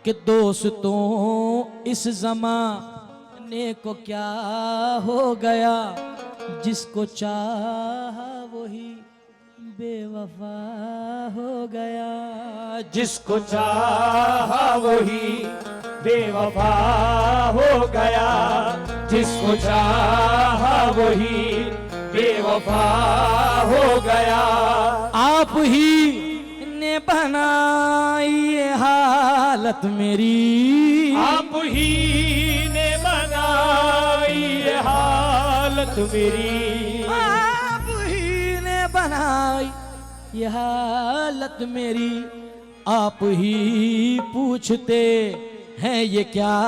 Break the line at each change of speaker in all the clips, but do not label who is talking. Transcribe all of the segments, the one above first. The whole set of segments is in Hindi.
कि दोस्तों इस ज़माने को क्या हो गया, जिसको चाहा वही बेवफा हो गया,
जिसको चाहा वही बेवफा हो गया, जिसको चाहा वही बेवफा हो गया।
आप ही ने बनाई ये हालत मेरी,
आप ही ने बनाई ये हालत मेरी,
आप ही ने बनाई ये हालत मेरी। आप ही पूछते हैं ये क्या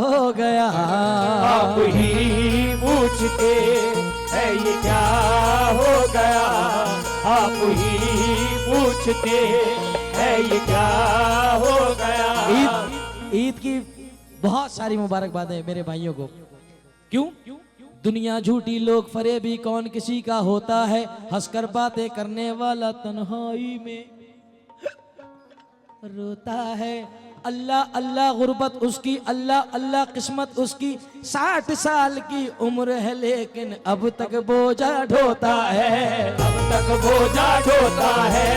हो गया,
आप ही पूछते हैं ये क्या हो गया, आप ही पूछते हैं ये क्या हो गया।
ईद की बहुत सारी मुबारकबाद है मेरे भाइयों को। क्यों? दुनिया झूठी, लोग फरेबी, कौन किसी का होता है, हंसकर बातें करने वाला तन्हाई में रोता है। अल्लाह अल्लाह गुर्बत उसकी, अल्लाह अल्लाह किस्मत उसकी। 60 साल की उम्र है लेकिन अब तक बोझा ढोता है,
अब तक बोझा ढोता है,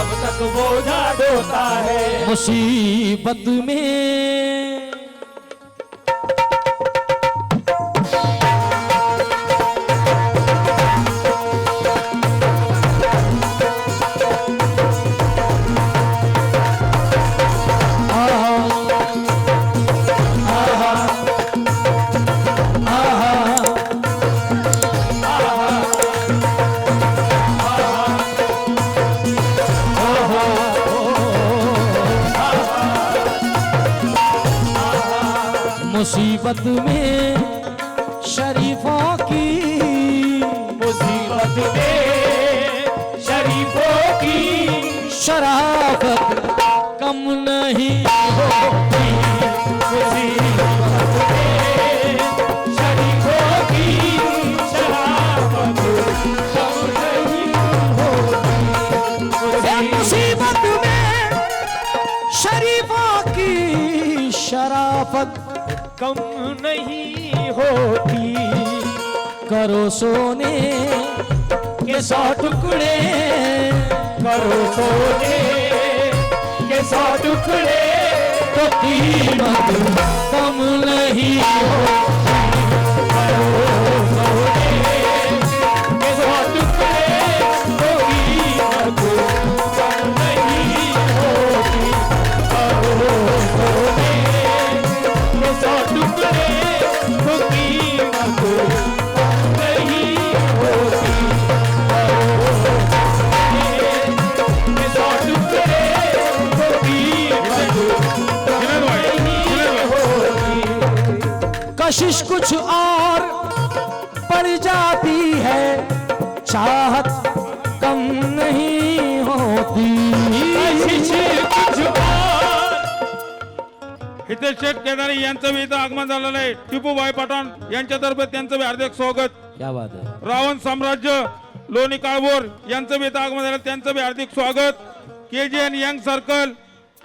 अब तक बोझा ढोता है।
मुसीबत में मुसीबत में शरीफों की,
मुसीबत में शरीफों की
शराफत कम नहीं होती।
मुसीबत में शरीफों की शराफत कम नहीं होती।
मुसीबत में शरीफों की शराफत
कम नहीं होती।
करो सोने के 100 टुकड़े,
करो सोने के 100 टुकड़े
तो कीमत कम नहीं होती।
करो सोने के 100 टुकड़े तो कीमत कम नहीं होती। करो सोने के 100 टुकड़े तो कीमत कम नहीं होती। करो सोने के 100 टुकड़े तो कीमत कम नहीं होती।
कशिश कुछ और पड़ जाती है, चाहत कम नहीं होती।
हितेश शेठ केदारी यांचं बी इथं आगमन झालेलं आहे। टिपूभाई पठाण यांच्यातर्फे त्यांचं बी हार्दिक स्वागत।
क्या बात है।
रावण साम्राज्य लोणी काळभोर यांचं बी इथं आगमन झालं, त्यांचं बी हार्दिक स्वागत। केजीएन यंग सर्कल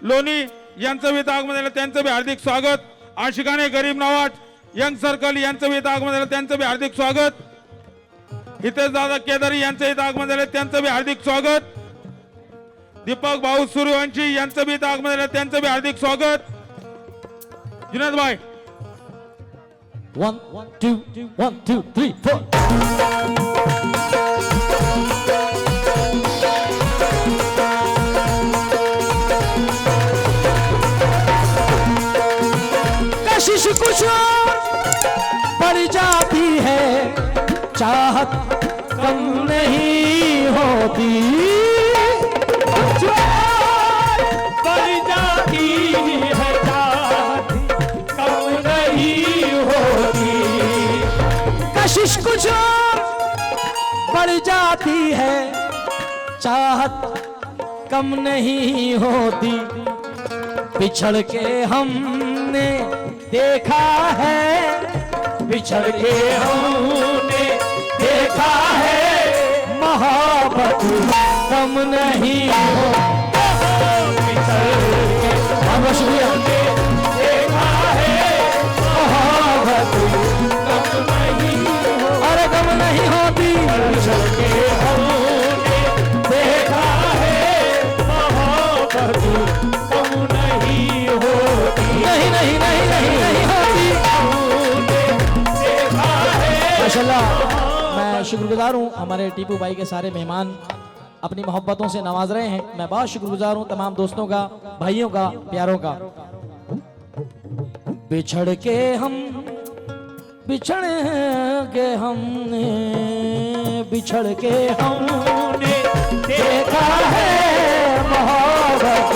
लोणी यांचं बी इथं आगमन झालं, त्यांचं बी हार्दिक स्वागत। आशिकाने गरीब नवाज यंग सर्कल यांचं बी इथं आगमन झालं, त्यांचं बी हार्दिक स्वागत। हितेश दादा केदारी यांचं इथं आगमन झालं, त्यांचं बी हार्दिक स्वागत। दीपक भाऊ सूर्यवंशी यांचं बी इथं आगमन झालं, त्यांचं बी हार्दिक स्वागत। जुनेद भाई
1 2 1 2 3 4। कशिश कुछ पड़ जाती है, चाहत कम नहीं होती।
पड़ जाती है चाहत कम नहीं होती।
कशिश कुछ पड़ जाती है, चाहत कम नहीं होती। बिछड़ के हमने देखा है,
बिछड़ के हमने देखा है,
मोहब्बत कम नहीं हो।
बिछड़ के
बहुत शुक्रिया।
देखा है मोहब्बत कम नहीं
अरे गम नहीं होती,
दर्शन के हमने देखा है मोहब्बत कम नहीं होती।
नहीं नहीं नहीं नहीं नहीं होती।
देखा है
माशाल्लाह, मैं शुक्रगुजार हूँ हमारे टीपू भाई के सारे मेहमान अपनी मोहब्बतों से नवाज रहे हैं। मैं बहुत शुक्रगुजार हूँ तमाम दोस्तों का, भाइयों का, प्यारों का। बिछड़ के हमने बिछड़ के हमने देखा है मोहब्बत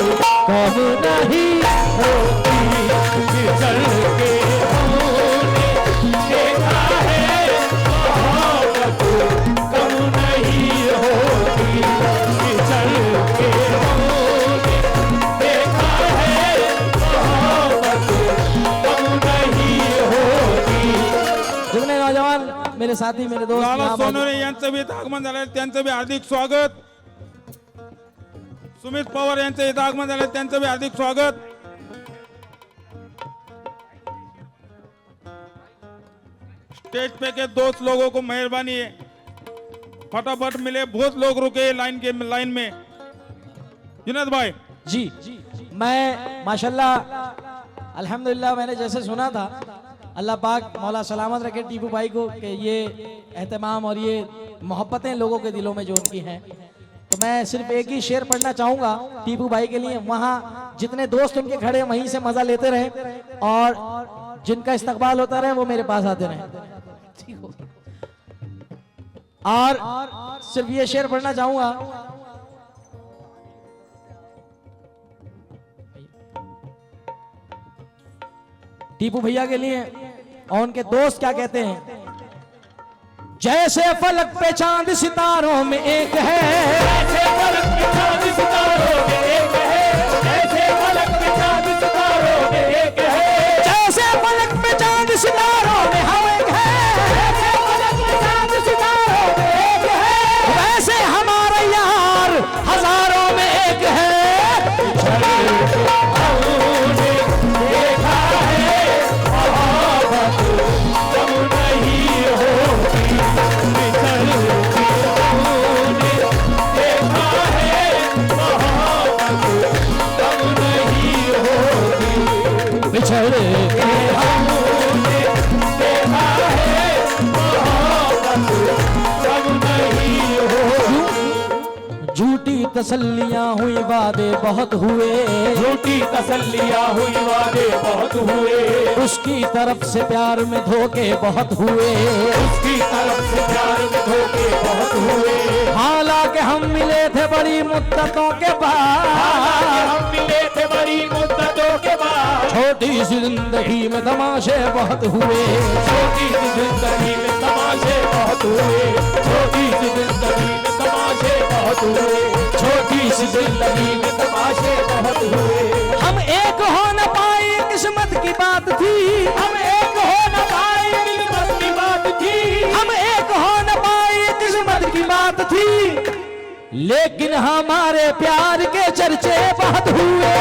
कब नहीं होती।
बिछड़ के हमने देखा है मोहब्बत कम नहीं होती। बिछड़ के हमने देखा है मोहब्बत कम नहीं होती।
जितने नौजवान मेरे साथी, मेरे दोस्त
लाला
यहाँ मौजूद-
सोनवणे यांचं बी इथं आगमन झालं, त्यांचं बी हार्दिक स्वागत। सुमित पवार यांचं इथं आगमन झालं, त्यांचं बी हार्दिक स्वागत। स्टेज पे के दोस्त लोगों को मेहरबानी है, फटाफट मिले, बहुत लोग रुके लाइन में। जुनैद भाई
जी, मैं माशाल्लाह अल्हम्दुलिल्लाह, मैंने जैसे सुना था, अल्लाह पाक मौला सलामत रखे टीपू भाई को कि ये एहतमाम और ये मोहब्बतें लोगों के दिलों में जो उनकी हैं। तो मैं सिर्फ एक ही शेर पढ़ना चाहूँगा टीपू भाई के लिए। वहाँ जितने दोस्त उनके खड़े वहीं से मज़ा लेते रहे और जिनका इस्तकबाल होता रहे वो मेरे पास आते रहे। ठीक हो? और सिर्फ ये शेर पढ़ना चाहूँगा। टीपू भैया के लिए और उनके दोस्त क्या कहते हैं। जैसे फलक पे चांद सितारों में एक है,
जैसे फलक पे चांद सितारों में एक है, जैसे फलक पे चांद सितारों में एक है,
जैसे फलक पे चांद सितारों में हम एक है,
जैसे फलक पे चांद सितारों में एक है,
वैसे हमारा यार हजारों में एक है।
हमने देखा है मोहब्बत कम नहीं होती। बिछड़ के हमने देखा है मोहब्बत कम नहीं होती।
बिछड़ के
हमने देखा है मोहब्बत कम नहीं होती।
झूठी तसल्लियां हुई, वादे बहुत हुए,
झूठी तसल्लियां हुई, वादे बहुत हुए,
उसकी तरफ से प्यार में धोखे बहुत हुए।
उसकी तरफ से प्यार में धोखे बहुत हुए।
हालांकि हम मिले थे बड़ी मुद्दतों के बाद,
हम मिले थे बड़ी मुद्दतों के बाद,
छोटी सी जिंदगी में तमाशे बहुत हुए।
छोटी सी जिंदगी में तमाशे बहुत हुए, छोटी सी जिंदगी में तमाशे बहुत हुए, छोटी सी जिंदगी में तमाशे बहुत हुए।
हम एक हो न पाए किस्मत की बात थी,
हम एक हो न पाए किस्मत की बात थी,
हम एक हो न पाए किस्मत की बात थी, लेकिन हमारे प्यार के चर्चे बहुत हुए।